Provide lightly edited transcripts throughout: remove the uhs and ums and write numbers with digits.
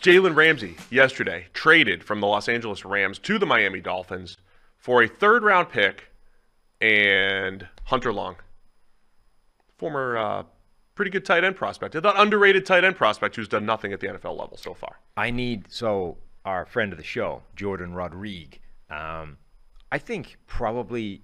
Jalen Ramsey yesterday traded from the Los Angeles Rams to the Miami Dolphins for a third-round pick and Hunter Long, former pretty good tight end prospect. I thought underrated tight end prospect who's done nothing at the NFL level so far. Our friend of the show, Jordan Rodrigue, I think probably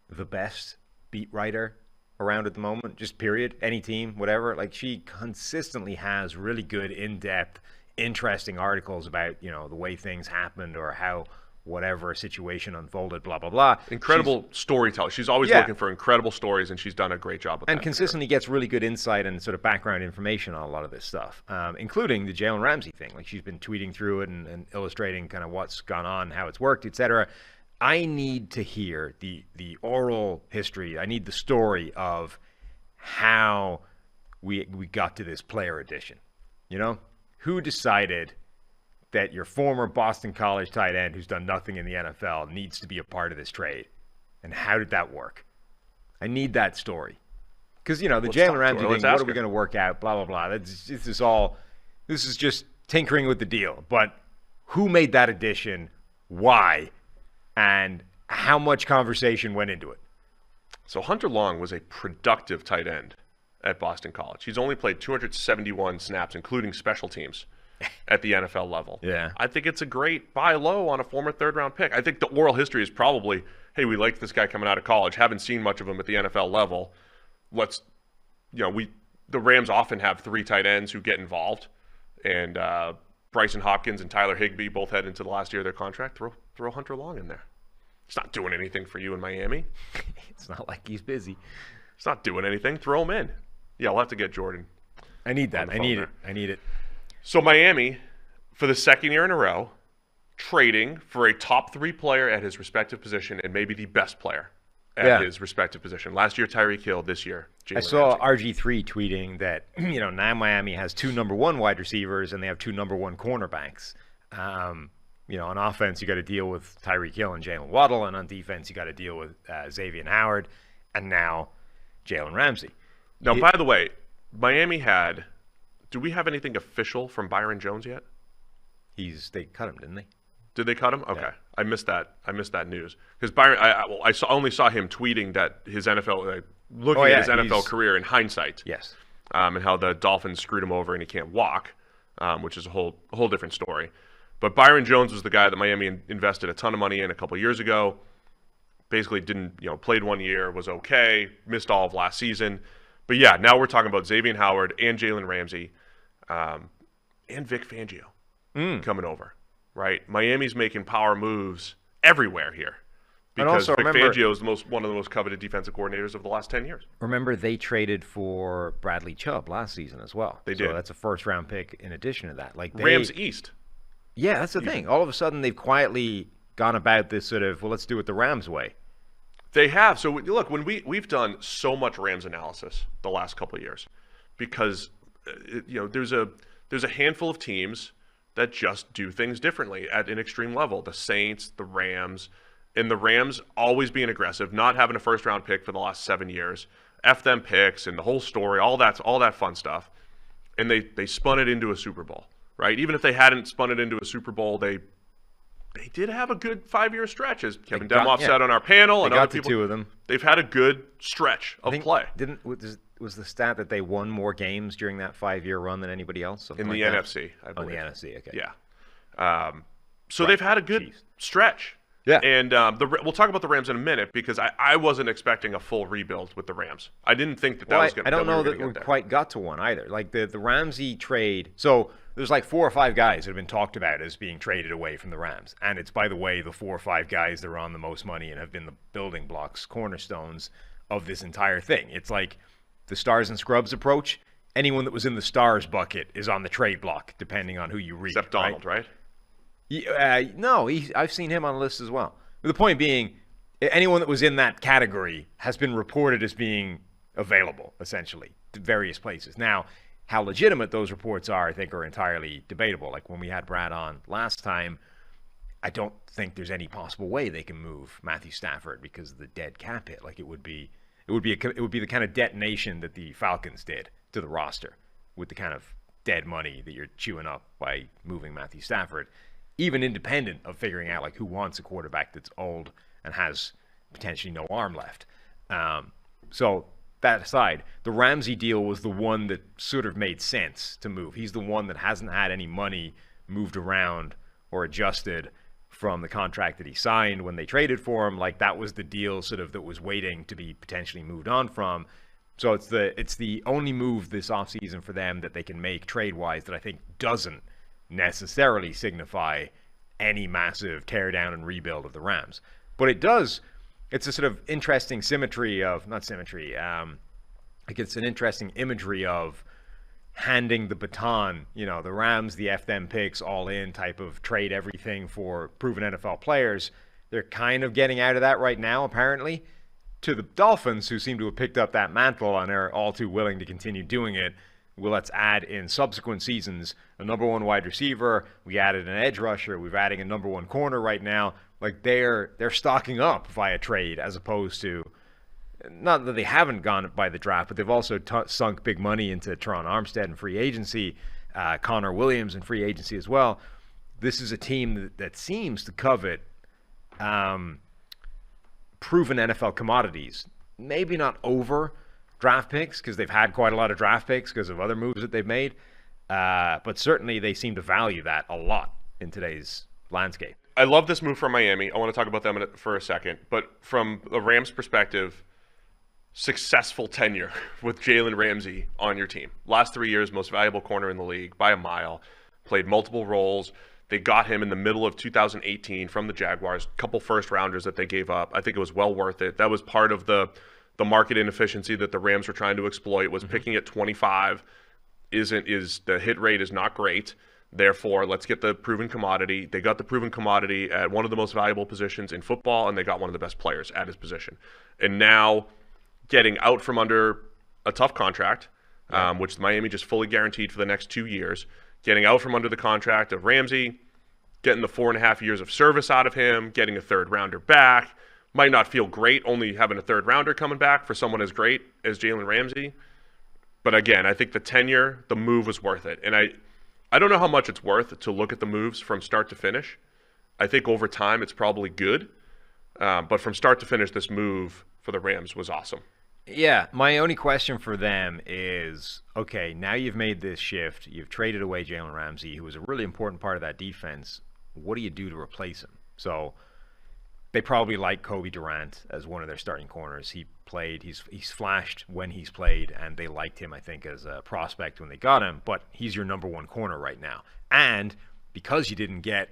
the best beat writer around at the moment, just period, any team, whatever. Like, she consistently has really good, in-depth, interesting articles about, the way things happened or how whatever situation unfolded, blah, blah, blah. Incredible storyteller. She's always looking for incredible stories, and she's done a great job with that. And consistently gets really good insight and sort of background information on a lot of this stuff, including the Jalen Ramsey thing. Like, she's been tweeting through it and illustrating kind of what's gone on, how it's worked, etc. I need to hear the oral history. I need the story of how we got to this player edition. Who decided that your former Boston College tight end who's done nothing in the NFL needs to be a part of this trade? And how did that work? I need that story. Because, the Jalen Ramsey thing, what are we going to work out, blah, blah, blah. This is just tinkering with the deal. But who made that addition? Why? And how much conversation went into it? So Hunter Long was a productive tight end at Boston College. He's only played 271 snaps, including special teams, at the NFL level. Yeah. I think it's a great buy low on a former third-round pick. I think the oral history is probably, hey, we liked this guy coming out of college, haven't seen much of him at the NFL level. The Rams often have three tight ends who get involved, and Bryson Hopkins and Tyler Higbee both head into the last year of their contract. Throw Hunter Long in there. It's not doing anything for you in Miami. It's not like he's busy. It's not doing anything. Throw him in. Yeah, I'll have to get Jordan. I need that. I need it. So Miami, for the second year in a row, trading for a top three player at his respective position and maybe the best player at his respective position. Last year, Tyreek Hill. This year, Jalen I saw Ramsey. RG3 tweeting that, now Miami has two number one wide receivers and they have two number one cornerbacks. On offense, you got to deal with Tyreek Hill and Jalen Waddle, and on defense, you got to deal with Xavier Howard, and now Jalen Ramsey. Now, by the way, Miami had. Do we have anything official from Byron Jones yet? They cut him, didn't they? Did they cut him? Okay, Yeah. I missed that news because Byron. I only saw him tweeting that his NFL, looking at his NFL career in hindsight. Yes. And how the Dolphins screwed him over and he can't walk, which is a whole different story. But Byron Jones was the guy that Miami invested a ton of money in a couple years ago. Basically didn't, played 1 year, was okay, missed all of last season. But yeah, now we're talking about Xavier Howard and Jalen Ramsey and Vic Fangio coming over, right? Miami's making power moves everywhere here because Vic Fangio is one of the most coveted defensive coordinators of the last 10 years. Remember, they traded for Bradley Chubb last season as well. They did. So that's a first-round pick in addition to that. Rams East. Yeah, that's the thing. All of a sudden, they've quietly gone about this sort of, let's do it the Rams way. They have. So look, when we've done so much Rams analysis the last couple of years, because there's a handful of teams that just do things differently at an extreme level. The Saints, the Rams, and the Rams always being aggressive, not having a first round pick for the last 7 years, F them picks and the whole story, all that fun stuff, and they spun it into a Super Bowl, right? Even if they hadn't spun it into a Super Bowl, they did have a good 5-year stretch, as Kevin Demoff said on our panel, and other people. Two of them. They've had a good stretch of play. Was the stat that they won more games during that 5-year run than anybody else? In the NFC, I believe. In the NFC, okay. Yeah. So they've had a good stretch. Yeah. And we'll talk about the Rams in a minute because I wasn't expecting a full rebuild with the Rams. I didn't think that was going to. I don't know that we quite got to one either. Like the Ramsey trade. So there's like 4 or 5 guys that have been talked about as being traded away from the Rams, and it's, by the way, the 4 or 5 guys that are on the most money and have been the building blocks, cornerstones of this entire thing. It's like the stars and scrubs approach. Anyone that was in the stars bucket is on the trade block, depending on who you read. Except Donald, right? No, I've seen him on the list as well. The point being, anyone that was in that category has been reported as being available, essentially, to various places. Now, how legitimate those reports are, I think, are entirely debatable. Like when we had Brad on last time, I don't think there's any possible way they can move Matthew Stafford because of the dead cap hit. Like it would be the kind of detonation that the Falcons did to the roster with the kind of dead money that you're chewing up by moving Matthew Stafford, even independent of figuring out like who wants a quarterback that's old and has potentially no arm left. So that aside, the Ramsey deal was the one that sort of made sense to move. He's the one that hasn't had any money moved around or adjusted from the contract that he signed when they traded for him. Like that was the deal sort of that was waiting to be potentially moved on from. So it's the only move this offseason for them that they can make trade-wise that I think doesn't necessarily signify any massive teardown and rebuild of the Rams. But it does, it's a sort of interesting symmetry of, not symmetry, like it's an interesting imagery of handing the baton, you know, the Rams, the F them picks, all in type of trade everything for proven NFL players. They're kind of getting out of that right now, apparently, to the Dolphins, who seem to have picked up that mantle and are all too willing to continue doing it. Well, let's add in subsequent seasons a number one wide receiver. We added an edge rusher. We're adding a number one corner right now. Like they're stocking up via trade as opposed to, not that they haven't gone by the draft, but they've also sunk big money into Teron Armstead in free agency, Connor Williams in free agency as well. This is a team that seems to covet proven NFL commodities. Maybe not over draft picks because they've had quite a lot of draft picks because of other moves that they've made, but certainly they seem to value that a lot in today's landscape. I love this move from Miami. I want to talk about them for a second, but from the Rams' perspective, successful tenure with Jalen Ramsey on your team. Last 3 years, most valuable corner in the league by a mile, played multiple roles. They got him in the middle of 2018 from the Jaguars, a couple first rounders that they gave up. I think it was well worth it. That was part of the market inefficiency that the Rams were trying to exploit, was picking at 25 is the hit rate is not great. Therefore, let's get the proven commodity. They got the proven commodity at one of the most valuable positions in football, and they got one of the best players at his position. And now getting out from under a tough contract, which Miami just fully guaranteed for the next 2 years, getting out from under the contract of Ramsey, getting the 4.5 years of service out of him, getting a third rounder back. Might not feel great only having a third rounder coming back for someone as great as Jalen Ramsey. But again, I think the tenure, the move was worth it. And I don't know how much it's worth to look at the moves from start to finish. I think over time it's probably good. But from start to finish, this move for the Rams was awesome. Yeah, my only question for them is, okay, now you've made this shift. You've traded away Jalen Ramsey, who was a really important part of that defense. What do you do to replace him? So they probably like Kobe Durant as one of their starting corners. He played, he's flashed when he's played, and they liked him, I think, as a prospect when they got him, but he's your number one corner right now. And because you didn't get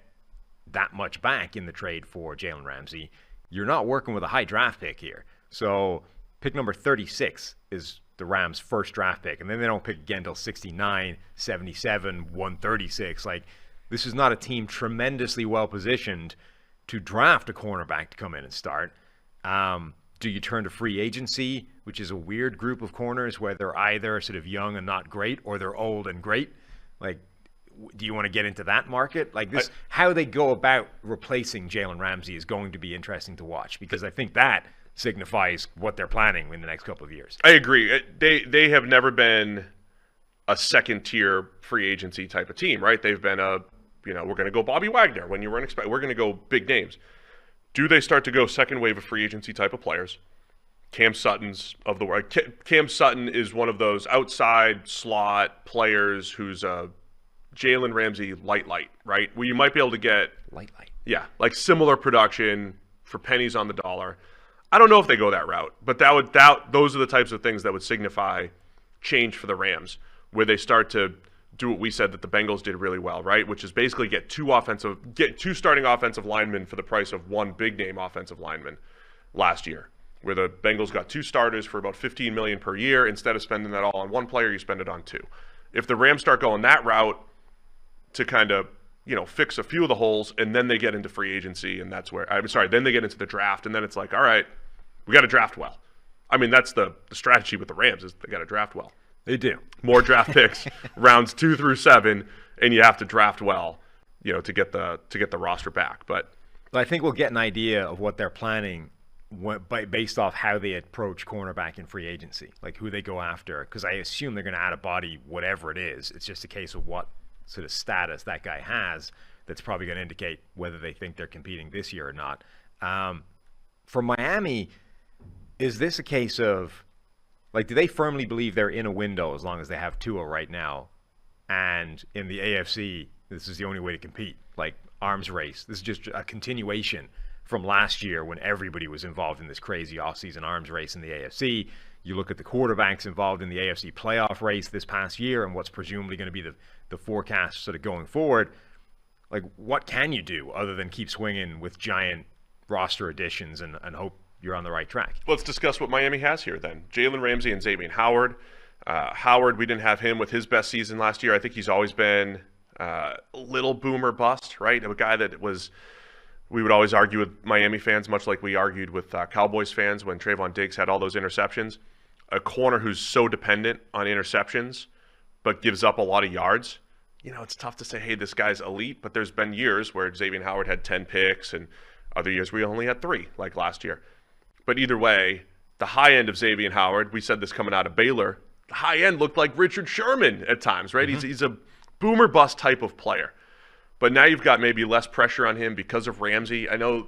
that much back in the trade for Jalen Ramsey, you're not working with a high draft pick here. So pick number 36 is the Rams' first draft pick, and then they don't pick again until 69, 77, 136. Like, this is not a team tremendously well-positioned to draft a cornerback to come in and start. Do you turn to free agency, which is a weird group of corners where they're either sort of young and not great or they're old and great? Like, do you want to get into that market? Like this, how they go about replacing Jalen Ramsey is going to be interesting to watch, because I think that signifies what they're planning in the next couple of years. I agree. They have never been a second-tier free agency type of team, right? They've been we're going to go Bobby Wagner when you weren't expecting. We're going to go big names. Do they start to go second wave of free agency type of players? Cam Sutton's of the world. Cam Sutton is one of those outside slot players who's a Jalen Ramsey light, right? Where you might be able to get light. Yeah, like similar production for pennies on the dollar. I don't know if they go that route, but those are the types of things that would signify change for the Rams, where they start to do what we said that the Bengals did really well, right? Which is basically get two starting offensive linemen for the price of one big name offensive lineman last year, where the Bengals got two starters for about $15 million per year. Instead of spending that all on one player, you spend it on two. If the Rams start going that route to kind of, fix a few of the holes, and then they get into free agency, and then they get into the draft, and then it's like, all right, we got to draft well. I mean, that's the strategy with the Rams, is they got to draft well. They do. More draft picks, rounds 2 through 7, and you have to draft well, to get the roster back. But I think we'll get an idea of what they're planning based off how they approach cornerback in free agency, like who they go after. Because I assume they're going to add a body, whatever it is. It's just a case of what sort of status that guy has that's probably going to indicate whether they think they're competing this year or not. For Miami, is this a case of, like, do they firmly believe they're in a window as long as they have Tua right now? And in the AFC, this is the only way to compete. Like, arms race. This is just a continuation from last year when everybody was involved in this crazy offseason arms race in the AFC. You look at the quarterbacks involved in the AFC playoff race this past year and what's presumably going to be the forecast sort of going forward. Like, what can you do other than keep swinging with giant roster additions and hope you're on the right track? Let's discuss what Miami has here then. Jalen Ramsey and Xavier Howard. Howard, we didn't have him with his best season last year. I think he's always been a little boomer bust, right? A guy that we would always argue with Miami fans, much like we argued with Cowboys fans when Trayvon Diggs had all those interceptions. A corner who's so dependent on interceptions but gives up a lot of yards. It's tough to say, hey, this guy's elite, but there's been years where Xavier Howard had 10 picks and other years we only had 3, like last year. But either way, the high end of Xavier Howard, we said this coming out of Baylor, the high end looked like Richard Sherman at times, right? Mm-hmm. He's a boomer bust type of player. But now you've got maybe less pressure on him because of Ramsey. I know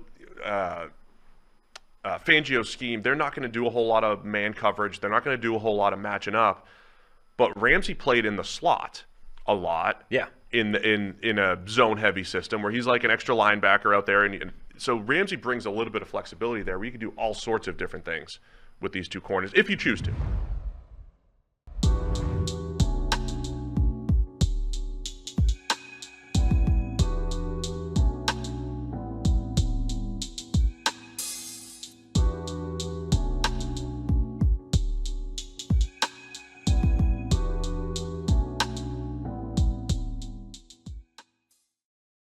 Fangio's scheme, they're not going to do a whole lot of man coverage. They're not going to do a whole lot of matching up. But Ramsey played in the slot a lot. Yeah. In a zone-heavy system where he's like an extra linebacker out there. And so Ramsey brings a little bit of flexibility there where you can do all sorts of different things with these two corners if you choose to.